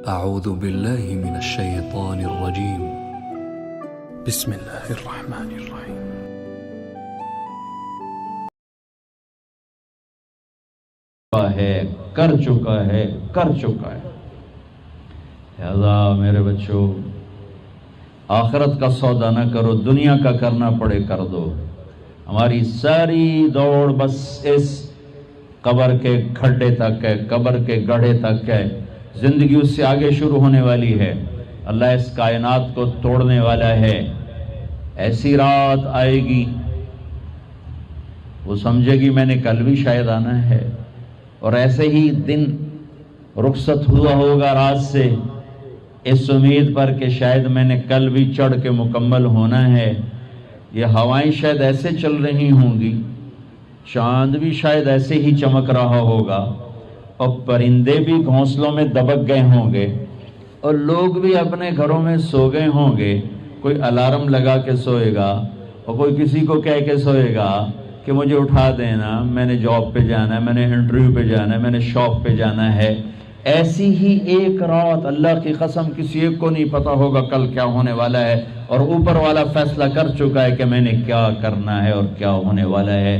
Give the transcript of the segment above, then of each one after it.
أعوذ بالله من الشيطان الرجيم. بسم الله الرحمن الرحيم. کر چکا ہے لہذا میرے بچوں آخرت کا سودا نہ کرو، دنیا کا کرنا پڑے کر دو۔ ہماری ساری دوڑ بس اس قبر کے کھڈے تک ہے، قبر کے گڑھے تک ہے، زندگی اس سے آگے شروع ہونے والی ہے۔ اللہ اس کائنات کو توڑنے والا ہے۔ ایسی رات آئے گی وہ سمجھے گی میں نے کل بھی شاید آنا ہے، اور ایسے ہی دن رخصت ہوا ہوگا رات سے اس امید پر کہ شاید میں نے کل بھی چڑھ کے مکمل ہونا ہے۔ یہ ہوائیں شاید ایسے چل رہی ہوں گی، چاند بھی شاید ایسے ہی چمک رہا ہوگا، اور پرندے بھی گھونسلوں میں دبک گئے ہوں گے، اور لوگ بھی اپنے گھروں میں سو گئے ہوں گے۔ کوئی الارم لگا کے سوئے گا اور کوئی کسی کو کہہ کے سوئے گا کہ مجھے اٹھا دینا، میں نے جاب پہ جانا ہے، میں نے انٹرویو پہ جانا ہے، میں نے شاپ پہ جانا ہے۔ ایسی ہی ایک رات اللہ کی قسم کسی ایک کو نہیں پتا ہوگا کل کیا ہونے والا ہے، اور اوپر والا فیصلہ کر چکا ہے کہ میں نے کیا کرنا ہے اور کیا ہونے والا ہے۔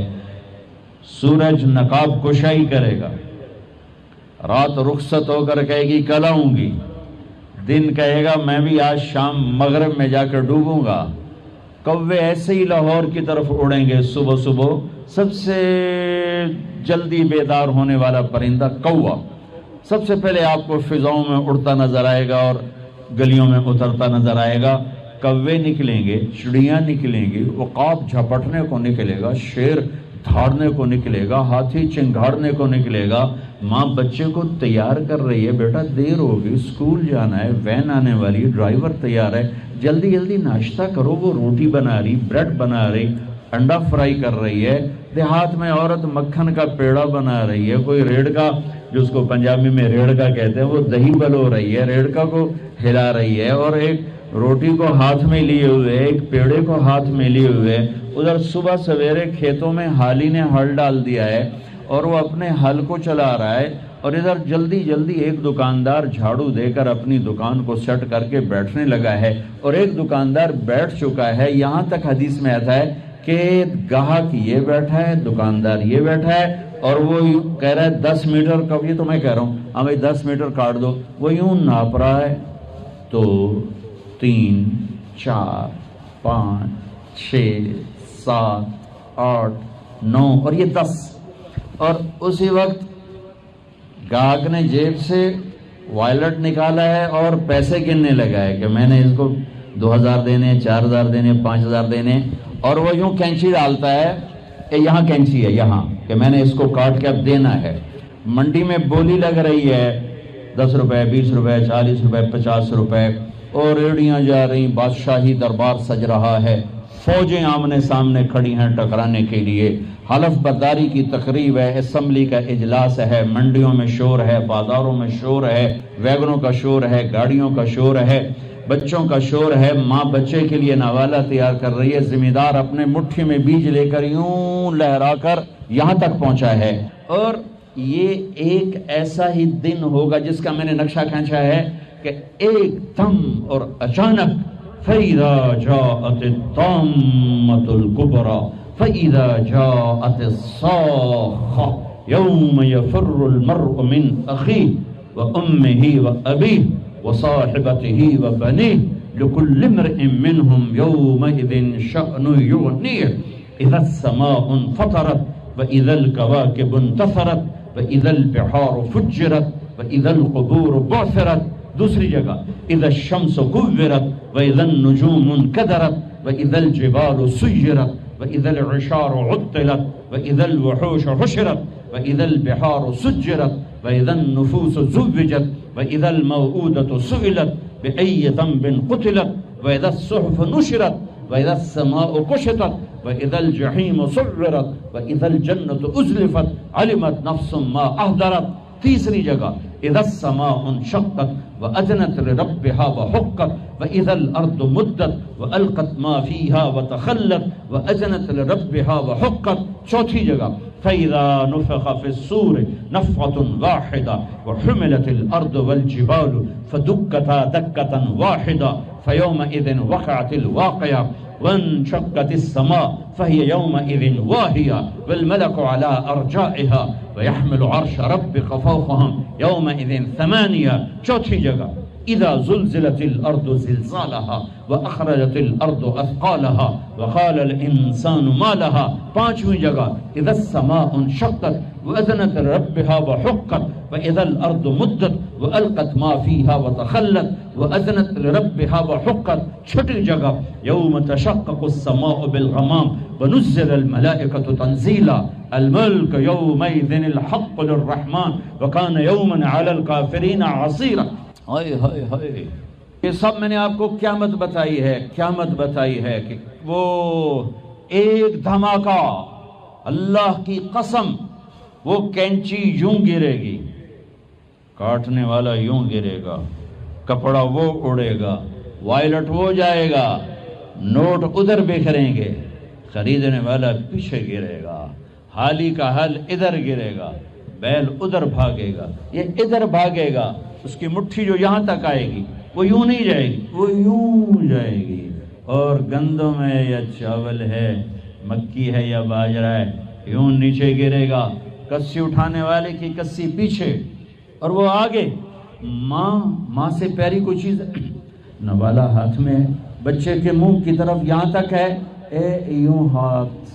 سورج نقاب کشائی کرے گا، رات رخصت ہو کر کہے گی کل آؤں گی، دن کہے گا میں بھی آج شام مغرب میں جا کر ڈوبوں گا۔ کوے ایسے ہی لاہور کی طرف اڑیں گے صبح صبح۔ سب سے جلدی بیدار ہونے والا پرندہ کوا سب سے پہلے آپ کو فضاؤں میں اڑتا نظر آئے گا اور گلیوں میں اترتا نظر آئے گا۔ کوے نکلیں گے، چڑیاں نکلیں گی، عقاب جھپٹنے کو نکلے گا، شیر دھاڑنے کو نکلے گا، ہاتھی چنگھاڑنے کو نکلے گا۔ ماں بچے کو تیار کر رہی ہے، بیٹا دیر ہوگی، اسکول جانا ہے، وین آنے والی، ڈرائیور تیار ہے، جلدی جلدی ناشتہ کرو۔ وہ روٹی بنا رہی، بریڈ بنا رہی، انڈا فرائی کر رہی ہے۔ دیہات میں عورت مکھن کا پیڑا بنا رہی ہے، کوئی ریڑکا جس کو پنجابی میں ریڑکا کہتے ہیں وہ دہی بلو رہی ہے، ریڑکا کو ہلا رہی ہے، اور ایک روٹی کو ہاتھ میں لیے ہوئے، ایک پیڑے کو ہاتھ میں لیے ہوئے۔ ادھر صبح سویرے کھیتوں میں حالی نے ہل ڈال دیا ہے اور وہ اپنے ہل کو چلا رہا ہے، اور ادھر جلدی جلدی ایک دکاندار جھاڑو دے کر اپنی دکان کو سیٹ کر کے بیٹھنے لگا ہے، اور ایک دکاندار بیٹھ چکا ہے۔ یہاں تک حدیث میں آتا ہے کہ گاہک یہ بیٹھا ہے، دکاندار یہ بیٹھا ہے، اور وہ کہہ رہا ہے 10 میٹر کا، یہ تو میں کہہ رہا ہوں ہاں بھائی 10 میٹر کاٹ دو۔ وہ یوں ناپ رہا ہے، 2 3 4 5 6 7 8 9 اور یہ 10۔ اور اسی وقت گاہک نے جیب سے وائلٹ نکالا ہے اور پیسے گننے لگا ہے کہ میں نے اس کو 2000 دینے، 4000 دینے، 5000 دینے، اور وہ یوں کینچی ڈالتا ہے کہ یہاں کینچی ہے یہاں، کہ میں نے اس کو کاٹ کے اب دینا ہے۔ منڈی میں بولی لگ رہی ہے 10 روپے، 20 روپے، 40 روپے، 50 روپے، اور ریڑیاں جا رہی، بادشاہی دربار سج رہا ہے، فوجیں آمنے سامنے کھڑی ہیں ٹکرانے کے لیے، حلف برداری کی تقریب ہے، اسمبلی کا اجلاس ہے، منڈیوں میں شور ہے، بازاروں میں شور ہے، ویگنوں کا شور ہے، گاڑیوں کا شور ہے، بچوں کا شور ہے۔ ماں بچے کے لیے نوالا تیار کر رہی ہے، ذمہ دار اپنے مٹھی میں بیج لے کر یوں لہرا کر یہاں تک پہنچا ہے۔ اور یہ ایک ایسا ہی دن ہوگا جس کا میں نے نقشہ کھینچا ہے کہ ایک دم اور اچانک فَإِذَا جَاءَتِ الطَّامَّةُ الْكُبْرَى فَإِذَا جَاءَتِ الصَّاخَّةُ يَوْمَ يَفِرُّ الْمَرْءُ مِنْ أَخِيهِ وَأُمِّهِ وَأَبِيهِ وَصَاحِبَتِهِ وَبَنِيهِ لِكُلِّ امْرِئٍ مِّنْهُمْ يَوْمَئِذٍ شَأْنٌ يُغْنِيهِ إِذَا السَّمَاءُ انفطرت وَإِذَا الْكَوَاكِبُ انتثرت وَإِذَا الْبِحَارُ فُجِّرَتْ وَإِذَا الْقُبُورُ بُعْثِرَتْ۔ دوسری جگہ اذا الشمس كورت واذا النجوم انكدرت واذا الجبال سيرت واذا العشار عطلت واذا الوحوش حشرت واذا البحار سجرت واذا النفوس زوجت واذا الموءودة سئلت بأي ذنب قتلت واذا الصحف نشرت واذا السماء كشطت واذا الجحيم سعرت واذا الجنة أزلفت علمت نفس ما أهدرت۔ تیسری جگہ اذا السماء انشقت وأذنت لربها وحقت واذا الارض مدت والقت ما فيها وتخلت وأذنت لربها وحقت۔ چوتھی جگہ فَإِذَا نُفِخَ فِي الصُّورِ نَفْخَةٌ وَاحِدَةٌ وَحُمِلَتِ الْأَرْضُ وَالْجِبَالُ فَدُكَّتَا دَكَّةً وَاحِدَةً فَيَوْمَئِذٍ وَقَعَتِ الْوَاقِعَةُ وَانشَقَّتِ السَّمَاءُ فَهِيَ يَوْمَئِذٍ وَاهِيَةٌ وَالْمَلَكُ عَلَى أَرْجَائِهَا وَيَحْمِلُ عَرْشَ رَبِّكَ فَوْقَهُمْ يَوْمَئِذٍ ثَمَانِيَةٌ چوتھی جگہ اذا زلزلت الارض زلزالها واخرجت الارض اثقالها وقال الانسان ما لها پانچویں جگہ اذا السماء انشقت واذنت لربها وحقت واذا الارض مدت والقت ما فيها وتخلت واذنت لربها وحقت چھٹی جگہ يوم تشقق السماء بالغمام ونزل الملائكة تنزيلا الملك يومئذ الحق للرحمن وكان يوما على الكافرين عصيرا. ہائے ہائے ہائے، یہ سب میں نے آپ کو قیامت بتائی ہے کہ وہ ایک دھماکہ، اللہ کی قسم، وہ کینچی یوں گرے گی، کاٹنے والا یوں گرے گا، کپڑا وہ اڑے گا، وائلٹ وہ جائے گا، نوٹ ادھر بکھریں گے، خریدنے والا پیچھے گرے گا، حالی کا حل ادھر گرے گا، بیل ادھر بھاگے گا، یہ ادھر بھاگے گا، اس کی مٹھی جو یہاں تک آئے گی وہ یوں نہیں جائے گی، وہ یوں جائے گی. اور گندم ہے یا چاول ہے، مکی ہے یا باجرہ ہے، یوں نیچے گرے گا، کسی اٹھانے والے کی کسی پیچھے اور وہ آگے. ماں سے پیاری کوئی چیز ہے، نوالا ہاتھ میں ہے، بچے کے منہ کی طرف یہاں تک ہے، یوں ہاتھ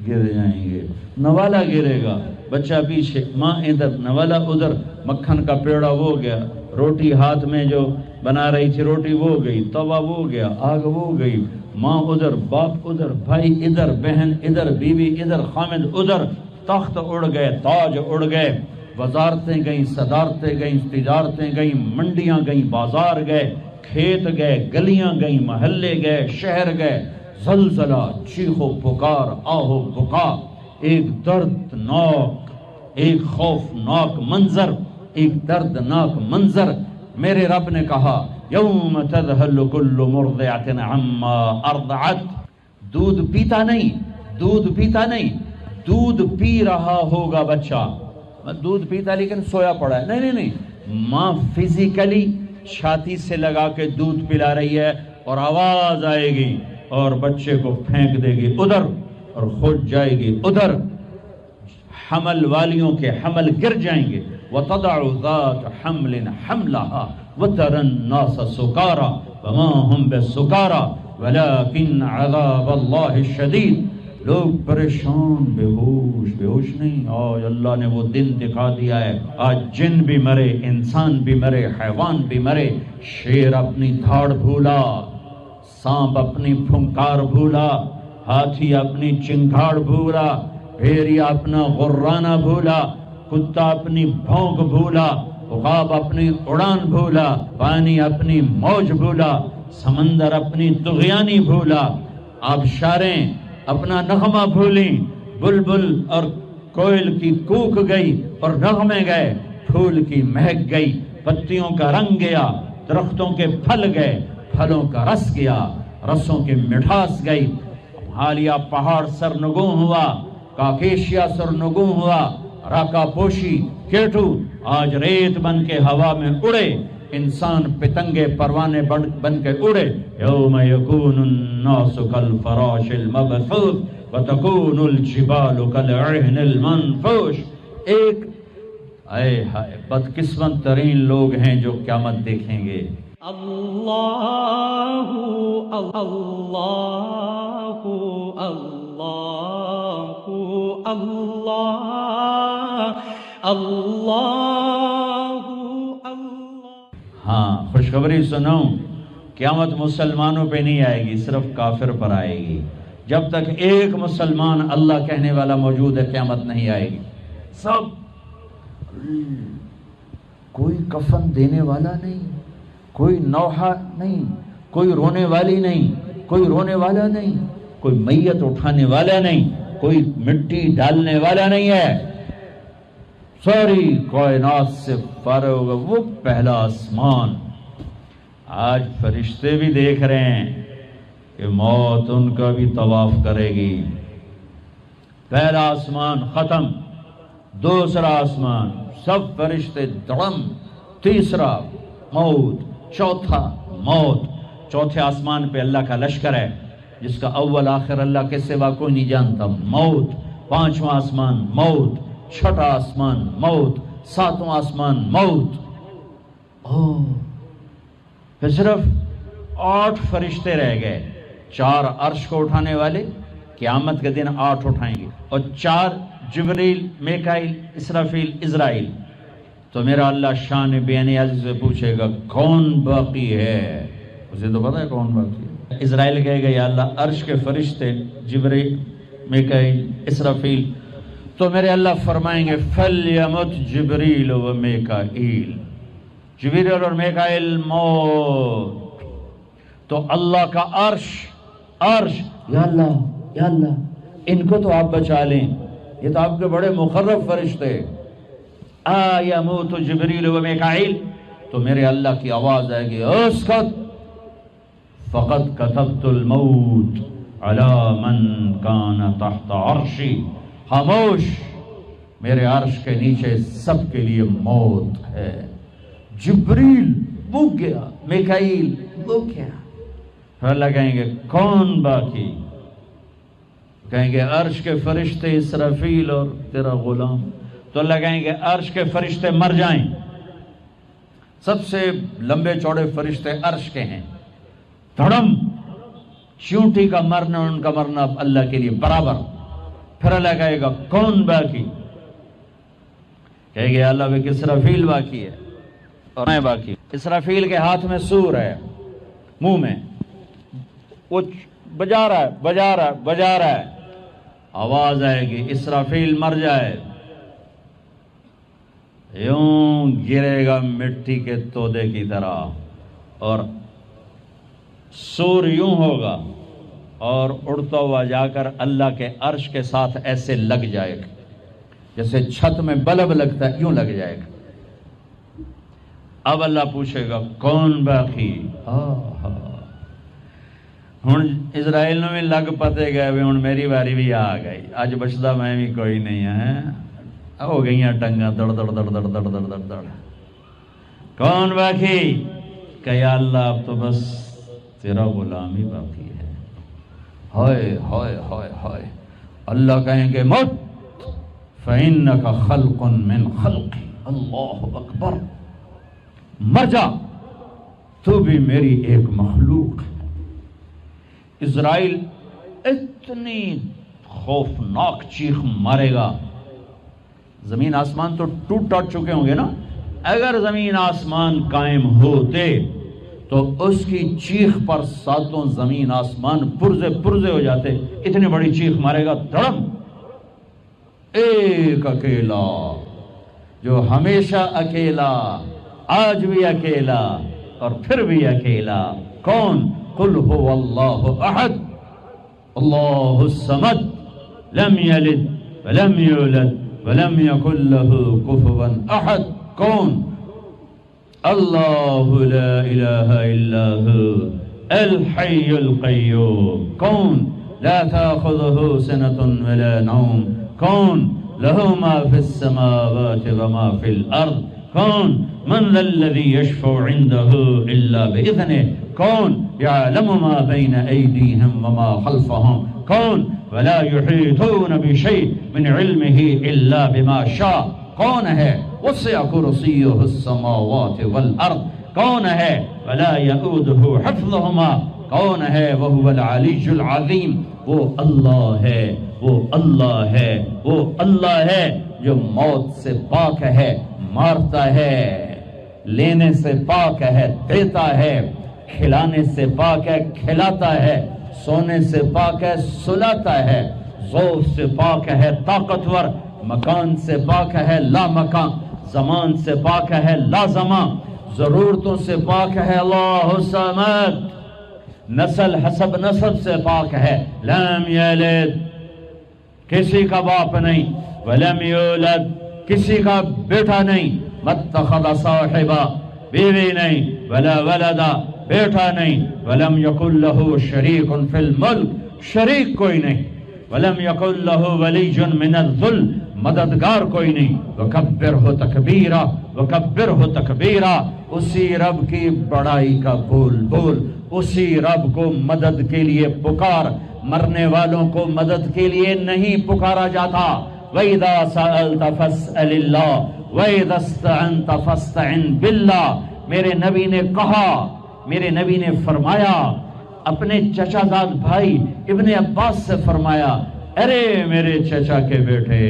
گر جائیں گے، نوالا گرے گا، بچہ پیچھے، ماں ادھر، نوالا ادھر، مکھن کا پیڑا وہ گیا، روٹی ہاتھ میں جو بنا رہی تھی روٹی وہ گئی، توا وہ گیا، آگ وہ گئی، ماں ادھر، باپ ادھر، بھائی ادھر، بہن ادھر، بیوی ادھر، خامد ادھر، تخت اڑ گئے، تاج اڑ گئے، وزارتیں گئیں، صدارتیں گئیں، تجارتیں گئیں، منڈیاں گئیں، بازار گئے، کھیت گئے، گلیاں گئیں، محلے گئے، شہر گئے. زلزلہ، چیخو پکار، آہو بکا، ایک دردناک، ایک خوفناک منظر، ایک دردناک منظر. میرے رب نے کہا یوم تذہل کل مرضعۃ عما ارضعت. دودھ پیتا نہیں، دودھ پی رہا ہوگا بچہ، دودھ پیتا لیکن سویا پڑا ہے، نہیں، ماں فزیکلی چھاتی سے لگا کے دودھ پلا رہی ہے اور آواز آئے گی اور بچے کو پھینک دے گی ادھر اور خود جائے گی ادھر. حمل والیوں کے حمل گر جائیں گے. وَتَضَعُ ذَاتُ حَمْلٍ حَمْلَهَا وَتَرَى النَّاسَ سُكَارَى وَمَا هُمْ بِالسُّكَارَى وَلَكِنَّ عَذَابَ اللَّهِ الشَّدِيدُ. لوگ پریشان، بے ہوش نہیں. آج اللہ نے وہ دن دکھا دیا ہے، آج جن بھی مرے، انسان بھی مرے، حیوان بھی مرے. شیر اپنی دھاڑ بھولا، سانپ اپنی پھنکار بھولا، ہاتھی اپنی چنگھاڑ بھولا، بھیڑیا اپنا غرانہ بھولا، کتا اپنی بھونک بھولا، عقاب اپنی اڑان بھولا، پانی اپنی موج بھولا، سمندر اپنی طغیانی بھولا، آبشاریں اپنا نغمہ بھولیں، بلبل اور کوئل کی کوک گئی اور نغمے گئے، پھول کی مہک گئی، پتیوں کا رنگ گیا، درختوں کے پھل گئے، پھلوں کا رس گیا، رسوں کی مٹھاس گئی. حالیہ پہاڑ سرنگوں ہوا، کاکیشیا سرنگوں ہوا، راکا پوشی، کیٹو آج ریت بن کے ہوا میں اڑے، انسان پتنگے پروانے بن کے اڑے. یوم یکون الناس کالفراش المبثوث وتکون الجبال کالعہن المنفوش. ایک اے ہائے بدقسمت ترین لوگ ہیں جو قیامت دیکھیں گے. اللہ اللہ اللہ اللہ اللہ. ہاں، خوشخبری سنوں، قیامت مسلمانوں پہ نہیں آئے گی، صرف کافر پر آئے گی. جب تک ایک مسلمان اللہ کہنے والا موجود ہے قیامت نہیں آئے گی. سب، کوئی کفن دینے والا نہیں، کوئی نوحہ نہیں، کوئی رونے والی نہیں، کوئی رونے والا نہیں، کوئی میت اٹھانے والا نہیں، کوئی مٹی ڈالنے والا نہیں ہے. ساری کائنات سے فارغ ہوگا وہ پہلا آسمان. آج فرشتے بھی دیکھ رہے ہیں کہ موت ان کا بھی طواف کرے گی. پہلا آسمان ختم، دوسرا آسمان سب فرشتے دڑم، تیسرا موت، چوتھا موت۔ چوتھے آسمان پہ اللہ کا لشکر ہے جس کا اول آخر اللہ کے سوا کوئی نہیں جانتا، موت۔ پانچواں آسمان موت، چھٹا آسمان موت، ساتواں آسمان موت۔ پھر صرف 8 فرشتے رہ گئے، 4 عرش کو اٹھانے والے، قیامت کے دن 8 اٹھائیں گے، اور 4 جبریل، میکائیل، اسرافیل، عزرائیل۔ تو میرا اللہ شان بے نیازی سے پوچھے گا کون باقی ہے؟ اسے تو پتا ہے کون باقی ہے۔ اسرائیل کہے گا یا اللہ عرش کے فرشتے جبریل، میکائیل، اسرافیل۔ تو میرے اللہ فرمائیں گے فَلْيَمُتْ جبریل و میکائیل، جبریل اور میکائیل موت۔ تو اللہ کا عرش یا اللہ ان کو تو آپ بچا لیں، یہ تو آپ کے بڑے مقرب فرشتے۔ یموت جبریل و میکائیل، تو میرے اللہ کی آواز آئے گی اسکت فقد کتبت الموت علی من کان تحت عرشی، خاموش، میرے عرش کے نیچے سب کے لیے موت ہے۔ جبریل بک گیا، میکائیل بک گیا۔ پھر اللہ کہیں گے کون باقی؟ کہیں گے عرش کے فرشتے اسرافیل اور تیرا غلام۔ تو اللہ کہیں گے عرش کے فرشتے مر جائیں، سب سے لمبے چوڑے فرشتے عرش کے ہیں، دھڑم، چیونٹی کا مرنا ان کا مرنا اللہ کے لیے برابر۔ پھر اللہ کہے گا کون باقی؟ کہے گے اللہ بھی اسرافیل باقی ہے اور میں باقی۔ اسرافیل کے ہاتھ میں سور ہے، منہ میں، وہ بجا رہا ہے، آواز آئے گی اسرافیل مر جائے، یوں گرے گا مٹی کے تودے کی طرح، اور سور یوں ہوگا اور اڑتا ہوا جا کر اللہ کے عرش کے ساتھ ایسے لگ جائے گا جیسے چھت میں بلب لگتا ہے، یوں لگ جائے گا۔ اب اللہ پوچھے گا کون باقی؟ ہن اسرائیل نے بھی لگ پتے گئے بھی ہن میری باری بھی آ گئی، اج بچتا میں بھی کوئی نہیں ہے، ہو گئی ٹنگا دڑ دڑ دڑ دڑ دڑ دڑ دڑ دڑ۔ کون باقی؟ کہ یا اللہ اب تو بس تیرا غلام ہی باقی ہے۔ ہائے ہائے ہائے ہائے، اللہ کہیں گے مت فَإِنَّكَ خَلْقٌ مِّنْ خَلْقِ، اللہ اکبر، مر جا، تو بھی میری ایک مخلوق ہے۔ اسرائیل اتنی خوفناک چیخ مارے گا، زمین آسمان تو ٹوٹ چکے ہوں گے نا، اگر زمین آسمان قائم ہوتے تو اس کی چیخ پر 7 زمین آسمان پرزے ہو جاتے، اتنی بڑی چیخ مارے گا، دھڑم۔ ایک اکیلا جو ہمیشہ اکیلا، آج بھی اکیلا اور پھر بھی اکیلا، کون؟ قل هو اللہ احد اللہ الصمد لم یلد ولم یولد ولم یکن له کفوا احد۔ کون؟ اللہ لا الہ الا هو الحی القیوم۔ کون؟ لا تأخذه سنة ولا نوم۔ کون؟ له ما في السماوات وما في الأرض۔ کون؟ من ذا الذي يشفع عنده إلا بإذنه۔ کون؟ يعلم ما بين أيديهم وما خلفهم۔ کون؟ ولا يحيطون بشيء من علمه إلا بما شاء۔ کون ہے؟ وسع کرسیہ السماوات والارض۔ کون ہے؟ ولا يؤوده حفظهما۔ کون ہے؟ وهو العلی العظیم۔ وہ اللہ ہے، وہ اللہ ہے، وہ اللہ ہے جو موت سے پاک ہے، مارتا ہے، لینے سے پاک ہے، دیتا ہے، کھلانے سے پاک ہے، کھلاتا ہے، سونے سے پاک ہے، سلاتا ہے، ذوق سے پاک ہے، طاقتور، مکان سے پاک ہے، لا مکان، زمان سے پاک ہے، لا زمان، ضرورتوں سے پاک ہے، اللہ الصمد، نسل حسب نسب سے پاک ہے، لم یلد، کسی کا باپ نہیں، ولم یولد، کسی کا بیٹا نہیں، متخذ صاحبہ، بیوی نہیں، ولا ولدا، بیٹا نہیں، ولم یکن لہ شریک فی الملک، شریک کوئی نہیں، ولم یکن لہ ولی من الذل، مددگار کوئی نہیں، وکبرہ تکبیرا، وکبرہ تکبیرا، اسی رب کی بڑائی کا بول بول، اسی رب کو مدد کے لیے پکار، مرنے والوں کو مدد کے لیے نہیں پکارا جاتا۔ وَإِذَا سَأَلْتَ فَاسْأَلِ اللَّهِ وَإِذَا اسْتَعَنْتَ فَاسْتَعِنْ بِاللَّهِ۔ میرے نبی نے کہا، میرے نبی نے فرمایا، اپنے چچا زاد بھائی ابن عباس سے فرمایا، ارے میرے چچا کے بیٹے،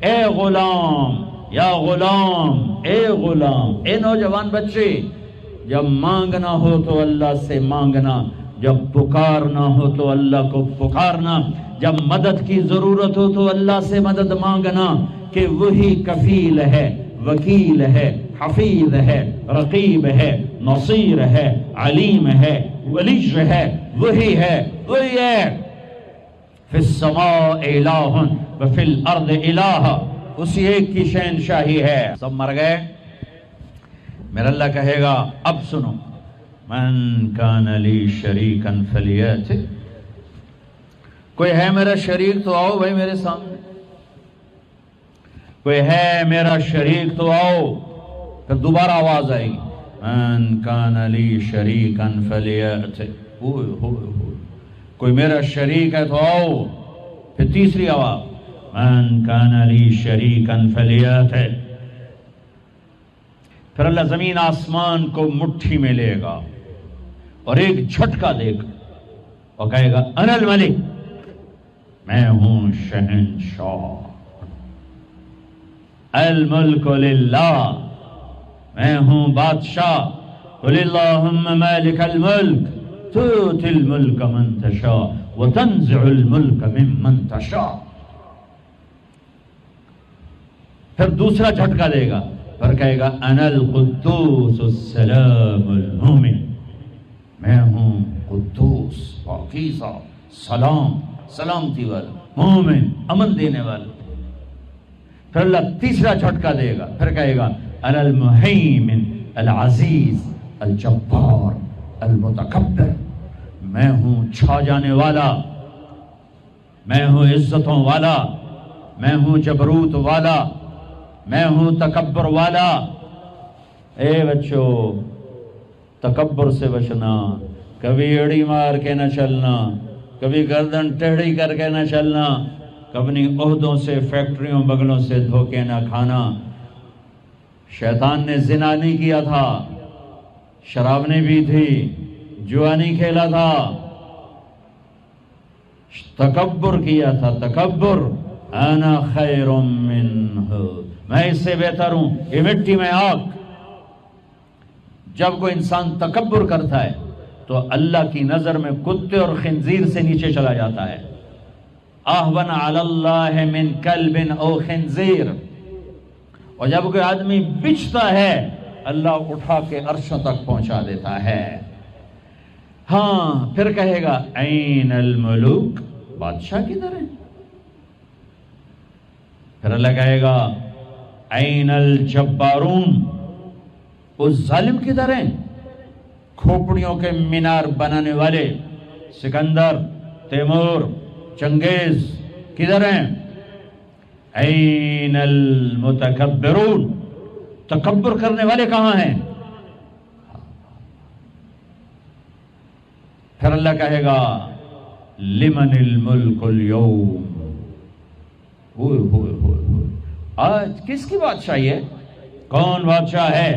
اے غلام، یا غلام، اے غلام، اے نوجوان بچے، جب مانگنا ہو تو اللہ سے مانگنا، جب پکارنا ہو تو اللہ کو پکارنا، جب مدد کی ضرورت ہو تو اللہ سے مدد مانگنا، کہ وہی کفیل ہے، وکیل ہے، حفیظ ہے، رقیب ہے، نصیر ہے، علیم ہے، ولی ہے، وہی ہے، وہی ہے۔ فی السماء الہ وفی الارض الہ، اسی ایک کی شہنشاہی ہے۔ سب مر گئے، میرا اللہ کہے گا اب سنو، من کان لی شریکا فلیات، کوئی ہے میرا شریک تو آؤ بھائی میرے سامنے، کوئی ہے میرا شریک تو آؤ۔ پھر دوبارہ آواز آئے گی، من کان لی شریکا فلیات، کوئی میرا شریک ہے تو آؤ۔ پھر تیسری آواز، من کان لی شریکا فلیات۔ پھر اللہ زمین آسمان کو مٹھی میں لے گا اور ایک جھٹکا دے گا اور کہے گا انا الملک، میں ہوں شہنشاہ، الملک للہ، میں ہوں بادشاہ، قل اللہم مالک الملک تؤتی الملک من تشاء وتنزع الملک ممن تشاء۔ پھر دوسرا جھٹکا دے گا، پھر کہے گا انا القدوس السلام المومن، میں ہوں قدوس، پاکیزہ، سلام، سلامتی والا، مومن، امن دینے والا۔ پھر اللہ تیسرا جھٹکا دے گا، پھر کہے گا انا المہیمن العزیز الجبار المتکبر، میں ہوں چھا جانے والا، میں ہوں عزتوں والا، میں ہوں جبروت والا، میں ہوں تکبر والا۔ اے بچو، تکبر سے بچنا، کبھی ایڑی مار کے نہ چلنا، کبھی گردن ٹیڑھی کر کے نہ چلنا، کبھی عہدوں سے، فیکٹریوں، بغلوں سے دھوکے نہ کھانا۔ شیطان نے زنا نہیں کیا تھا، شراب نہیں پی تھی، جوا نہیں کھیلا تھا، تکبر کیا تھا، تکبر، انا خیر منہ، میں اس سے بہتر ہوں، یہ مٹی میں آگ۔ جب کوئی انسان تکبر کرتا ہے تو اللہ کی نظر میں کتے اور خنزیر سے نیچے چلا جاتا ہے۔ اہون علی اللہ من کلب او خنزیر، اور جب کوئی آدمی بچتا ہے اللہ اٹھا کے عرشوں تک پہنچا دیتا ہے۔ ہاں، پھر کہے گا این الملوک، بادشاہ کدھر ہے؟ پھر اللہ کہے گا این الجبارون، اس ظالم کدھر ہیں؟ کھوپڑیوں کے مینار بنانے والے سکندر، تیمور، چنگیز کدھر ہیں؟ این المتکبرون، تکبر کرنے والے کہاں ہیں؟ پھر اللہ کہے گا لمن الملک اليوم، ہوئے ہوئے ہوئے ہوئے، آج کس کی بادشاہی ہے؟ کون بادشاہ ہے؟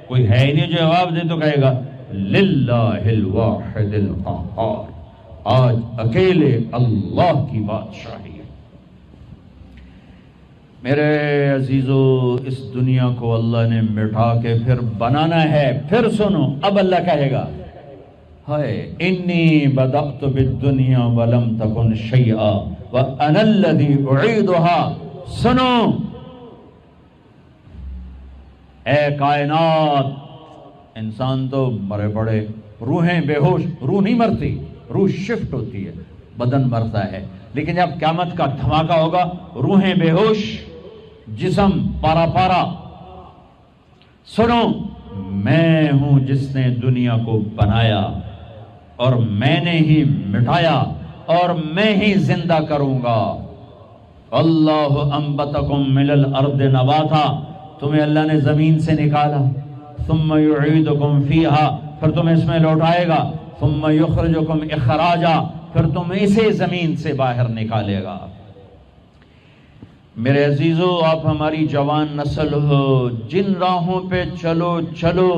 کوئی ہے ہی نہیں جو جواب دے تو کہے گا للہ الواحد القہار، آج اکیلے اللہ کی بادشاہی ہے۔ میرے عزیزو، اس دنیا کو اللہ نے مٹا کے پھر بنانا ہے۔ پھر سنو، اب اللہ کہے گا ہائے انی بدأت بالدنیا ولم تکن شیئا وانا الذی اعیدها، سنو اے کائنات، انسان تو مرے پڑے، روحیں بے ہوش، روح نہیں مرتی، روح شفٹ ہوتی ہے، بدن مرتا ہے، لیکن جب قیامت کا دھماکہ ہوگا روحیں بے ہوش، جسم پارا پارا۔ سنو، میں ہوں جس نے دنیا کو بنایا اور میں نے ہی مٹایا، اور میں ہی زندہ کروں گا۔ اللہ انبتکم من الارض نباتا، تمہیں اللہ نے زمین سے نکالا، ثم یعیدکم فیہا، پھر تمہیں اس میں لوٹائے گا، ثم یخرجکم اخراجا، پھر تم اسے زمین سے باہر نکالے گا۔ میرے عزیزو، آپ ہماری جوان نسل ہو، جن راہوں پہ چلو چلو،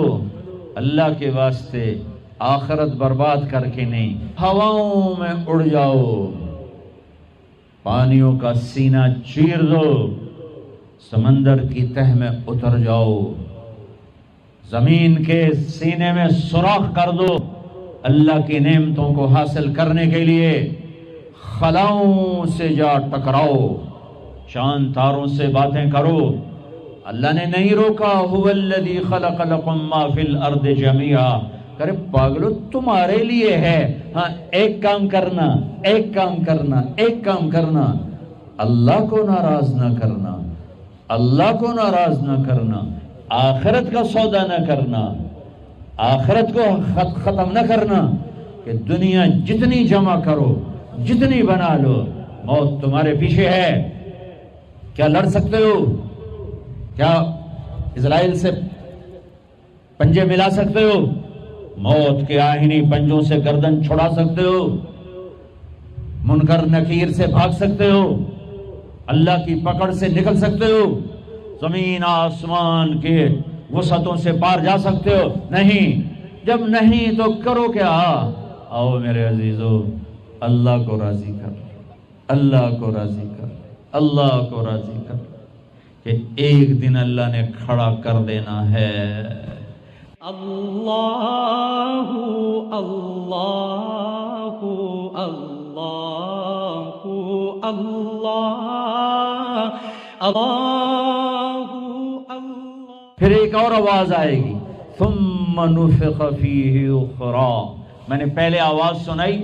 اللہ کے واسطے آخرت برباد کر کے نہیں، ہواؤں میں اڑ جاؤ، پانیوں کا سینہ چیر دو، سمندر کی تہ میں اتر جاؤ، زمین کے سینے میں سوراخ کر دو، اللہ کی نعمتوں کو حاصل کرنے کے لیے خلاؤں سے جا ٹکراؤ، چاند تاروں سے باتیں کرو۔ اللہ نے نہیں روکا، هو الذی خلق لکم ما فی الارض جمیعا، کرے پاگلو تمہارے لیے ہے، ہاں ایک کام کرنا، ایک کام کرنا، ایک کام کرنا، اللہ کو ناراض نہ کرنا، اللہ کو ناراض نہ کرنا، آخرت کا سودا نہ کرنا، آخرت کو ختم نہ کرنا، کہ دنیا جتنی جمع کرو، جتنی بنا لو، موت تمہارے پیچھے ہے۔ کیا لڑ سکتے ہو؟ کیا اسرائیل سے پنجے ملا سکتے ہو؟ موت کے آہنی پنجوں سے گردن چھڑا سکتے ہو؟ منکر نکیر سے بھاگ سکتے ہو؟ اللہ کی پکڑ سے نکل سکتے ہو؟ زمین آسمان کے وسعتوں سے پار جا سکتے ہو؟ نہیں۔ جب نہیں تو کرو کیا؟ آؤ میرے عزیزو، اللہ کو راضی کر، اللہ کو راضی کر، اللہ کو راضی کر، کہ ایک دن اللہ نے کھڑا کر دینا ہے۔ اللہ اللہ اللہ اللہ اللہ۔ پھر ایک اور آواز آئے گی، ثم نفخ فیہ اخری، میں نے پہلے آواز سنائی،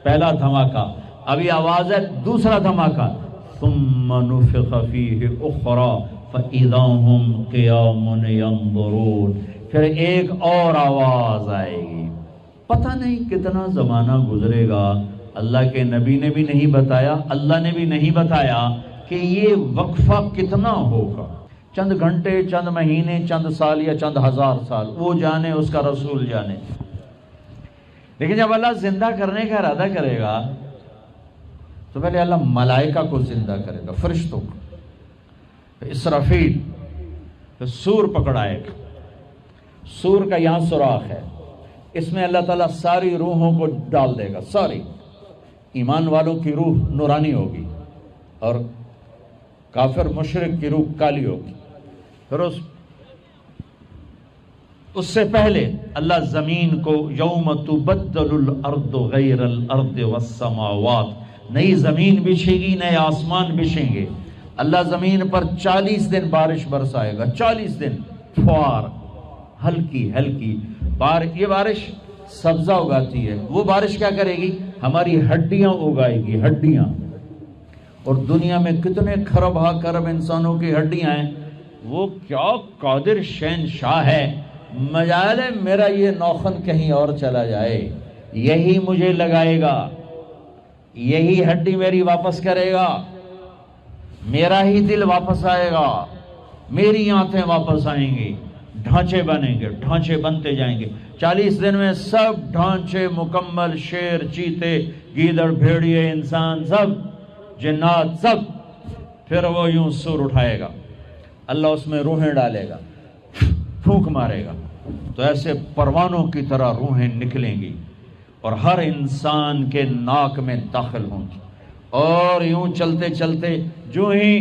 پہلا دھماکہ، ابھی آواز ہے دوسرا دھماکہ، ثم نفخ فیہ اخری فاذا هم قیام ینظرون، پھر ایک اور آواز آئے گی۔ پتہ نہیں کتنا زمانہ گزرے گا، اللہ کے نبی نے بھی نہیں بتایا، اللہ نے بھی نہیں بتایا کہ یہ وقفہ کتنا ہوگا، چند گھنٹے، چند مہینے، چند سال یا چند ہزار سال، وہ جانے، اس کا رسول جانے۔ لیکن جب اللہ زندہ کرنے کا ارادہ کرے گا تو پہلے اللہ ملائکہ کو زندہ کرے گا، فرشتوں کو، اسرافیل، پھر سور پکڑائے گا۔ سور کا یہاں سوراخ ہے، اس میں اللہ تعالیٰ ساری روحوں کو ڈال دے گا، ساری۔ ایمان والوں کی روح نورانی ہوگی اور کافر مشرک کی روح کالی ہوگی۔ پھر اس سے پہلے اللہ زمین کو یوم تبدل الارض غیر الارض والسماوات، نئی زمین بچھے گی، نئے آسمان بچھیں گے۔ اللہ زمین پر 40 دن بارش برسائے گا، 40 دن فوار، ہلکی ہلکی یہ بارش سبزہ اگاتی ہے، وہ بارش کیا کرے گی؟ ہماری ہڈیاں اگائے گی، ہڈیاں۔ اور دنیا میں کتنے کھرب ہا کرب انسانوں کی ہڈیاں ہیں، وہ کیا قادر شہنشاہ ہے، مجال ہے میرا یہ نوخن کہیں اور چلا جائے، یہی مجھے لگائے گا، یہی ہڈی میری واپس کرے گا، میرا ہی دل واپس آئے گا، میری آنتیں واپس آئیں گی، ڈھانچے بنیں گے، ڈھانچے بنتے جائیں گے۔ 40 دن میں سب ڈھانچے مکمل، شیر، چیتے، گیدڑ، بھیڑیے، انسان، سب جنات، سب۔ پھر وہ یوں سور اٹھائے گا، اللہ اس میں روحیں ڈالے گا، پھونک مارے گا، تو ایسے پروانوں کی طرح روحیں نکلیں گی اور ہر انسان کے ناک میں داخل ہوں گی، اور یوں چلتے چلتے جو ہی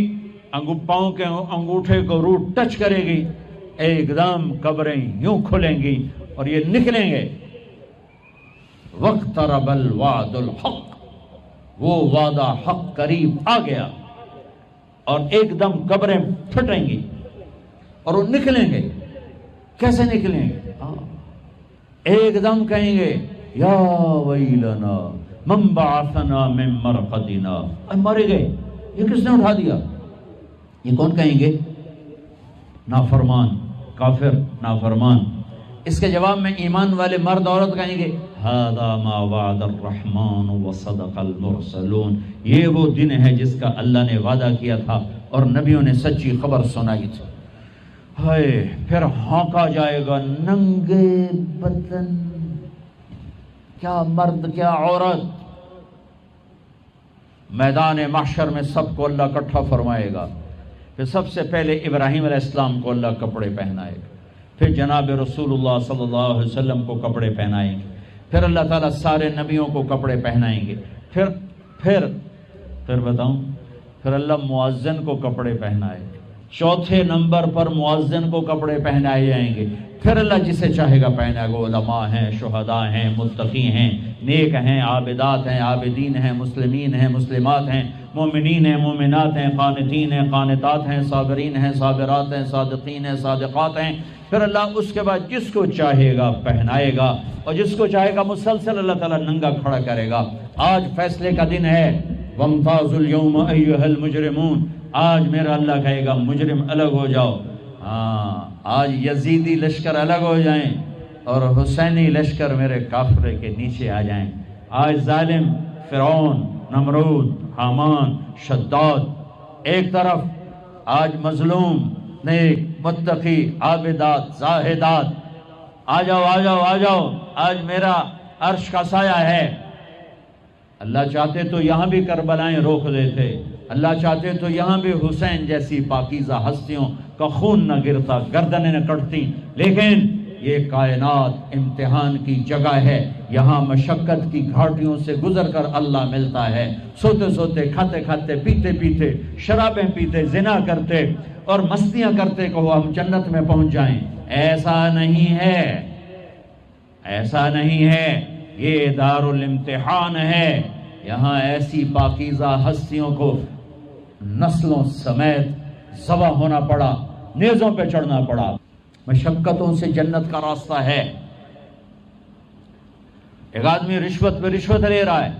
پاؤں کے انگوٹھے کو روح ٹچ کرے گی، ایک دم قبریں یوں کھلیں گی اور یہ نکلیں گے۔ وَاقْتَرَبَ الْوَعْدُ الْحَقُّ، وہ وعدہ حق قریب آ گیا، اور ایک دم قبریں پھٹیں گی اور وہ نکلیں گے۔ کیسے نکلیں گے؟ ایک دم کہیں گے یا ویلنا من بعثنا من مرقدنا، مرے گئے، یہ کس نے اٹھا دیا؟ یہ کون کہیں گے؟ نافرمان، کافر، نافرمان۔ اس کے جواب میں ایمان والے مرد عورت کہیں گے ھذا ما وعد الرحمن وصدق المرسلون، یہ وہ دن ہے جس کا اللہ نے وعدہ کیا تھا اور نبیوں نے سچی خبر سنائی تھی۔ ہائے، پھر ہانکا جائے گا ننگے بدن، کیا مرد کیا عورت، میدان محشر میں سب کو اللہ اکٹھا فرمائے گا۔ پھر سب سے پہلے ابراہیم علیہ السلام کو اللہ کپڑے پہنائے گا، پھر جناب رسول اللہ صلی اللہ علیہ وسلم کو کپڑے پہنائیں گے، پھر اللہ تعالیٰ سارے نبیوں کو کپڑے پہنائیں گے، پھر بتاؤں، پھر اللہ مؤذن کو کپڑے پہنائے گا، چوتھے نمبر پر مؤذن کو کپڑے پہنائے جائیں گے، پھر اللہ جسے چاہے گا پہنائے گا۔ علماء ہیں، شہداء ہیں، متقی ہیں، نیک ہیں، عابدات ہیں، عابدین ہیں، مسلمین ہیں، مسلمات ہیں، مومنین ہیں، مومنات ہیں، قانتین ہیں، قانتات ہیں، صابرین ہیں، صابرات ہیں، صادقین ہیں، صادقات ہیں۔ پھر اللہ اس کے بعد جس کو چاہے گا پہنائے گا، اور جس کو چاہے گا مسلسل اللہ تعالیٰ ننگا کھڑا کرے گا۔ آج فیصلے کا دن ہے، وَامْتَازُوا الْيَوْمَ أَيُّهَا الْمُجْرِمُونَ، آج میرا اللہ کہے گا مجرم الگ ہو جاؤ۔ آج یزیدی لشکر الگ ہو جائیں اور حسینی لشکر میرے کافرے کے نیچے آ جائیں۔ آج ظالم فرعون، نمرود، حامان، شداد ایک طرف، آج مظلوم، نیک، متقی، عابدات، زاہدات، آ جاؤ آ جاؤ آ جاؤ، آج میرا عرش کا سایہ ہے۔ اللہ چاہتے تو یہاں بھی کربلائیں روک دیتے، اللہ چاہتے تو یہاں بھی حسین جیسی پاکیزہ ہستیوں کا خون نہ گرتا، گردنیں نہ کٹتی، لیکن یہ کائنات امتحان کی جگہ ہے، یہاں مشقت کی گھاٹیوں سے گزر کر اللہ ملتا ہے۔ سوتے سوتے، کھاتے کھاتے، پیتے پیتے، شرابیں پیتے، زنا کرتے اور مستیاں کرتے کہو ہم جنت میں پہنچ جائیں، ایسا نہیں ہے، ایسا نہیں ہے، یہ دار الامتحان ہے۔ یہاں ایسی پاکیزہ ہستیوں کو نسلوں سمیت ذبح ہونا پڑا، نیزوں پہ چڑھنا پڑا۔ مشقتوں سے جنت کا راستہ ہے۔ ایک آدمی رشوت پہ رشوت لے رہا ہے،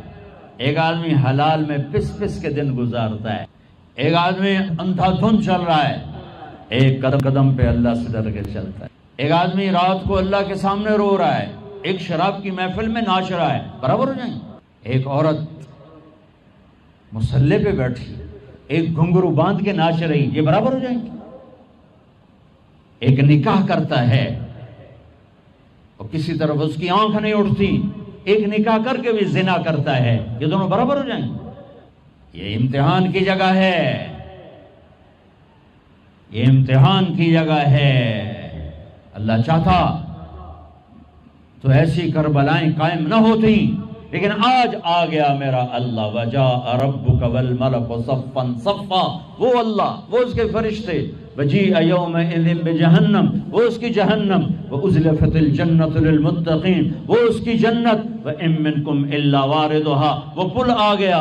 ایک آدمی حلال میں پس پس کے دن گزارتا ہے، ایک آدمی اندھا دھند چل رہا ہے، ایک قدم قدم پہ اللہ سے ڈر کے چلتا ہے، ایک آدمی رات کو اللہ کے سامنے رو رہا ہے، ایک شراب کی محفل میں ناچ رہا ہے، برابر ہو جائیں؟ ایک عورت مصلی پہ بیٹھی، ایک گھنگرو باندھ کے ناچ رہی، یہ برابر ہو جائیں گے؟ ایک نکاح کرتا ہے اور کسی طرف اس کی آنکھ نہیں اٹھتی، ایک نکاح کر کے بھی زنا کرتا ہے، یہ دونوں برابر ہو جائیں گے؟ یہ امتحان کی جگہ ہے، یہ امتحان کی جگہ ہے۔ اللہ چاہتا تو ایسی کربلائیں قائم نہ ہوتی، لیکن آج آ گیا میرا اللہ، وجاء ربک والملک صفا صفا، وہ اللہ، وہ اس کے فرشتے، وجیء یومئذ بجہنم، وہ اس کی جہنم، وازلفت الجنۃ للمتقین، وہ اس کی جنت، وان منکم الا واردھا، وہ پل آ گیا،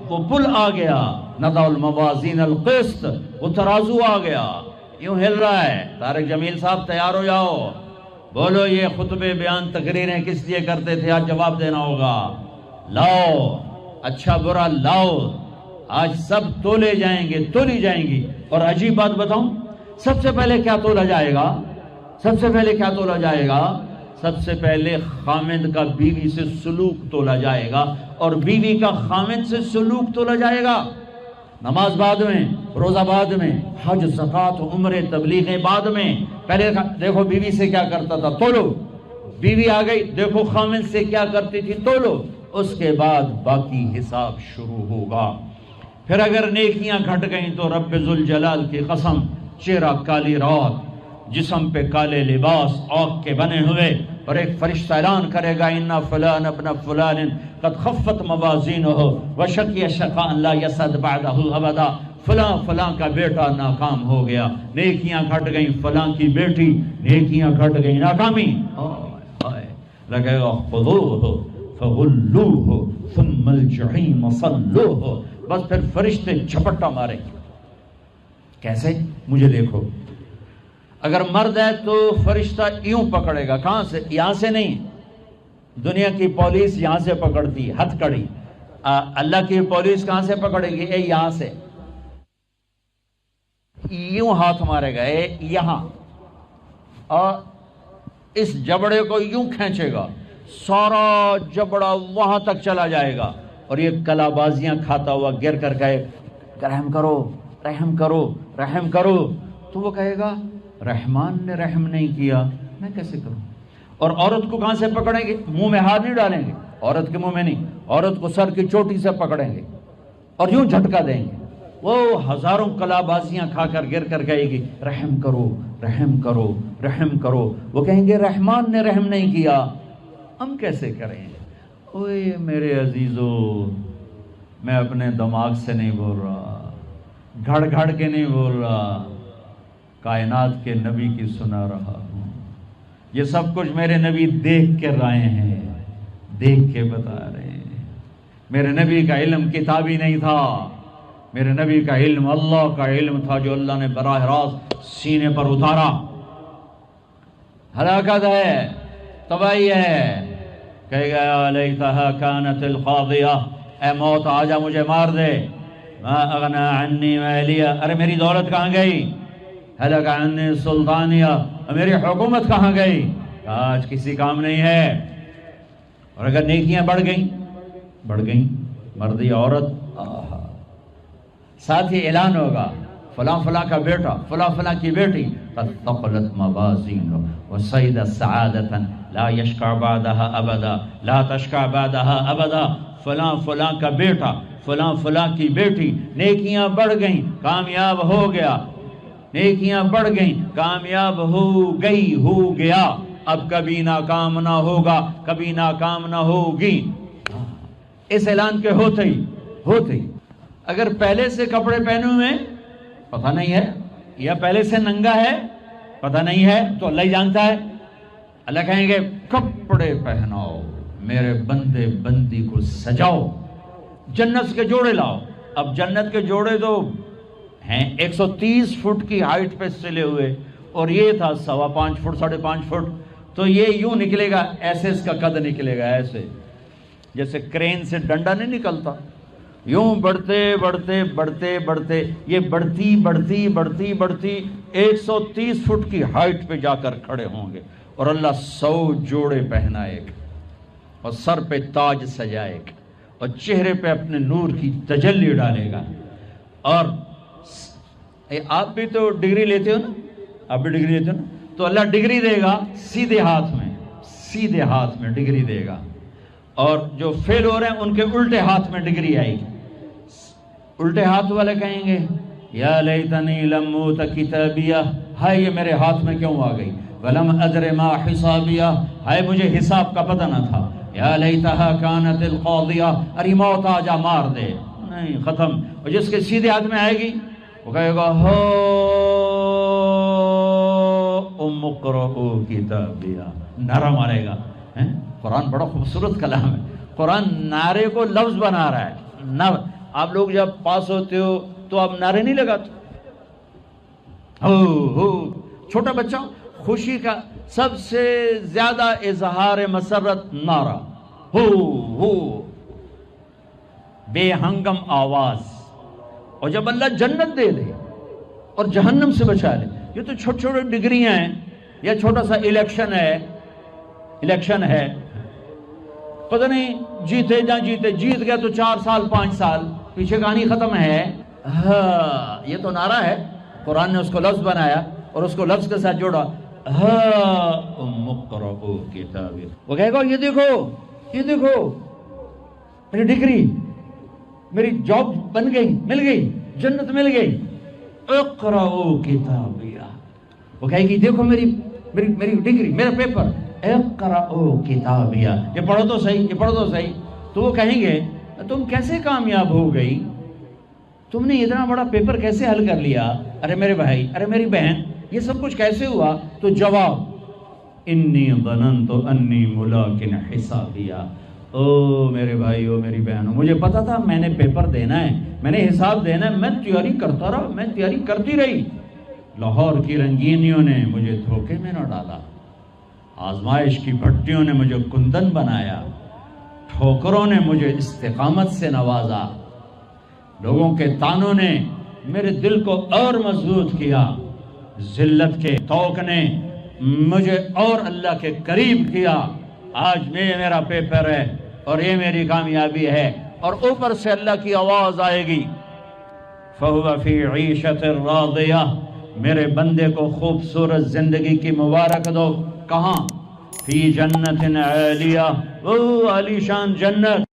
وہ پل آ گیا، نضع الموازین القسط، وہ ترازو آ گیا، یوں ہل رہا ہے۔ طارق جمیل صاحب تیار ہو جاؤ، بولو یہ خطبے بیان تقریریں کس لیے کرتے تھے، آج جواب دینا ہوگا۔ لاؤ اچھا برا لاؤ، آج سب تولے جائیں گے، تولی جائیں گی۔ اور عجیب بات بتاؤں، سب سے پہلے کیا تولا جائے گا؟ سب سے پہلے کیا تولا جائے گا؟ سب سے پہلے خامند کا بیوی سے سلوک تولا جائے گا، اور بیوی کا خامند سے سلوک تولا جائے گا۔ نماز بعد میں، روزہ بعد میں، حج، زکوٰۃ، عمرے، تبلیغیں بعد میں۔ پہلے دیکھو بیوی سے کیا کرتا تھا، تولو، بیوی آ گئی، دیکھو خامند سے کیا کرتی تھی، تولو، اس کے بعد باقی حساب شروع ہوگا۔ پھر اگر نیکیاں گھٹ گئیں تو رب ذوالجلال کی قسم، چہرہ کالی رات، جسم پہ کالے لباس آگ کے بنے ہوئے، اور ایک فرشتہ اعلان کرے گا ان فلان ابن فلان قد خفت موازینہ وشقی شقاء لا یسعد بعدہ ابدا، فلاں فلاں کا بیٹا ناکام ہو گیا، نیکیاں گھٹ گئیں، فلاں کی بیٹی، نیکیاں گھٹ گئیں، ناکامی۔ لگے گا خذوہ فغلوہ ثم الجحیم صلوہ، بس پھر فرشتے جھپٹا ماریں گے۔ کیسے؟ مجھے دیکھو، اگر مرد ہے تو فرشتہ یوں پکڑے گا، کہاں سے؟ یہاں سے نہیں، دنیا کی پولیس یہاں سے پکڑتی، ہتھ کڑی، اللہ کی پولیس کہاں سے پکڑے گی؟ اے یہاں سے، یوں ہاتھ مارے گا، اے یہاں، اور اس جبڑے کو یوں کھینچے گا، سارا جبڑا وہاں تک چلا جائے گا، اور یہ کلا بازیاں کھاتا ہوا گر کر کہے رحم کرو رحم کرو رحم کرو، تو وہ کہے گا رحمان نے رحم نہیں کیا، میں کیسے کروں؟ اور عورت کو کہاں سے پکڑیں گے؟ منہ میں ہاتھ نہیں ڈالیں گے، عورت کے منہ میں نہیں، عورت کو سر کی چوٹی سے پکڑیں گے اور یوں جھٹکا دیں گے، وہ ہزاروں کلا بازیاں کھا کر گر کر کہے گی رحم کرو رحم کرو رحم کرو، وہ کہیں گے رحمان نے رحم نہیں کیا، ہم کیسے کریں؟ اوے میرے عزیزو، میں اپنے دماغ سے نہیں بول رہا، گھڑ گھڑ کے نہیں بول رہا، کائنات کے نبی کی سنا رہا ہوں۔ یہ سب کچھ میرے نبی دیکھ کے رائے ہیں، دیکھ کے بتا رہے ہیں۔ میرے نبی کا علم کتابی نہیں تھا، میرے نبی کا علم اللہ کا علم تھا، جو اللہ نے براہ راست سینے پر اتارا۔ ہلاکت ہے، تباہی ہے، کہے گا یا لیتہا کانت القاضیہ، اے موت آجا مجھے مار دے، ما اغنا عنی مالیہ، ارے میری دولت کہاں گئی؟ ہلک عنی سلطانیہ، میری حکومت کہاں گئی؟ آج کسی کام نہیں ہے۔ اور اگر نیکیاں بڑھ گئیں، مرد یا عورت، ساتھ ہی اعلان ہوگا فلاں فلاں کا بیٹا، فلاں فلاں کی بیٹی، قد ثقلت موازینہ وصعد سعادۃ لا یشقى بعدها ابدا، لا تشقى بعدها ابدا، فلاں فلاں کا بیٹا، فلاں فلاں کی بیٹی، نیکیاں بڑھ گئیں، کامیاب ہو گیا، نیکیاں بڑھ گئیں، کامیاب ہو گیا، اب کبھی ناکام نہ ہوگا، کبھی ناکام نہ ہوگی۔ اس اعلان کے ہوتے ہی اگر پہلے سے کپڑے پہنے ہوئے پتہ نہیں ہے، یا پہلے سے ننگا ہے پتہ نہیں ہے، تو اللہ ہی جانتا ہے۔ اللہ کہیں گے کپڑے پہناؤ، میرے بندے بندی کو سجاؤ، جنت کے جوڑے لاؤ۔ اب جنت کے جوڑے تو ہیں 130 فٹ کی ہائٹ پہ سلے ہوئے، اور یہ تھا 5.25 فٹ 5.5 فٹ، تو یہ یوں نکلے گا، ایسے اس کا قد نکلے گا، ایسے جیسے کرین سے ڈنڈا نہیں نکلتا، یوں بڑھتے بڑھتے بڑھتے بڑھتے یہ بڑھتی 130 فٹ کی ہائٹ پہ جا کر کھڑے ہوں گے، اور اللہ 100 جوڑے پہنائے گا، اور سر پہ تاج سجائے گا، اور چہرے پہ اپنے نور کی تجلی ڈالے گا۔ اور آپ بھی تو ڈگری لیتے ہو نا، آپ بھی ڈگری لیتے ہو نا، تو اللہ ڈگری دے گا سیدھے ہاتھ میں ڈگری دے گا، اور جو فیل ہو رہے ہیں ان کے الٹے ہاتھ میں ڈگری آئے گی۔ الٹے ہاتھ والے کہیں گے یا لیتنی لم اوت کتابیہ، ہائے یہ میرے ہاتھ میں کیوں آ گئی، ولم ادر ما حسابیہ، ہائے مجھے حساب کا پتہ نہ تھا، یا لیتہا کانت القاضیہ، ارے موت آجا مار دے، نہیں ختم۔ اور جس کے سیدھے ہاتھ میں آئے گی وہ کہے گا ہو ام اقرؤ کتابیہ، نعرہ مارے گا۔ قرآن بڑا خوبصورت کلام ہے، قرآن نعرے کو لفظ بنا رہا ہے۔ آپ لوگ جب پاس ہوتے ہو تو آپ نعرے نہیں لگاتے، ہو چھوٹا بچہ خوشی کا سب سے زیادہ اظہار مسرت نعرہ ہو بے ہنگم آواز۔ اور جب اللہ جنت دے دے اور جہنم سے بچا لے، یہ تو چھوٹے چھوٹے ڈگریاں ہیں، یا چھوٹا سا الیکشن ہے، پتہ نہیں جیتے نہ جیتے، جیت گیا تو 4 سال 5 سال، پیچھے کہانی ختم ہے۔ ہاں یہ تو نعرہ ہے، قرآن نے اس کو لفظ بنایا اور اس کو لفظ کے ساتھ جوڑا، ہاں ام اقرؤ کتابیہ۔ وہ کہے گا یہ دیکھو میری ڈگری، میری جاب بن گئی، مل گئی، جنت مل گئی، اقرؤ کتابیہ۔ وہ کہے گی دیکھو میری ڈگری، میرا پیپر، اقرؤ کتابیہ، یہ پڑھو تو صحیح۔ تو وہ کہیں گے تم کیسے کامیاب ہو گئی، تم نے اتنا بڑا پیپر کیسے حل کر لیا، ارے میرے بھائی، ارے میری بہن، یہ سب کچھ کیسے ہوا؟ تو جواب انی ظننت انی ملاق حسابیہ، او میرے بھائی، او میری بہنوں، مجھے پتا تھا میں نے پیپر دینا ہے، میں نے حساب دینا ہے، میں تیاری کرتا رہا، میں تیاری کرتی رہی، لاہور کی رنگینیوں نے مجھے دھوکے میں نہ ڈالا، آزمائش کی بھٹیوں نے مجھے کندن بنایا، ٹھوکروں نے مجھے استقامت سے نوازا، لوگوں کے تانوں نے میرے دل کو اور مضبوط کیا، ذلت کے طوق نے مجھے اور اللہ کے قریب کیا، آج میرا پیپر ہے اور یہ میری کامیابی ہے، اور اوپر سے اللہ کی آواز آئے گی فَهُوَ فِي عِيشَةٍ رَاضِيَةٍ، میرے بندے کو خوبصورت زندگی کی مبارک دو۔ کہاں؟ فی جنت عالیہ، وہ عالی شان جنت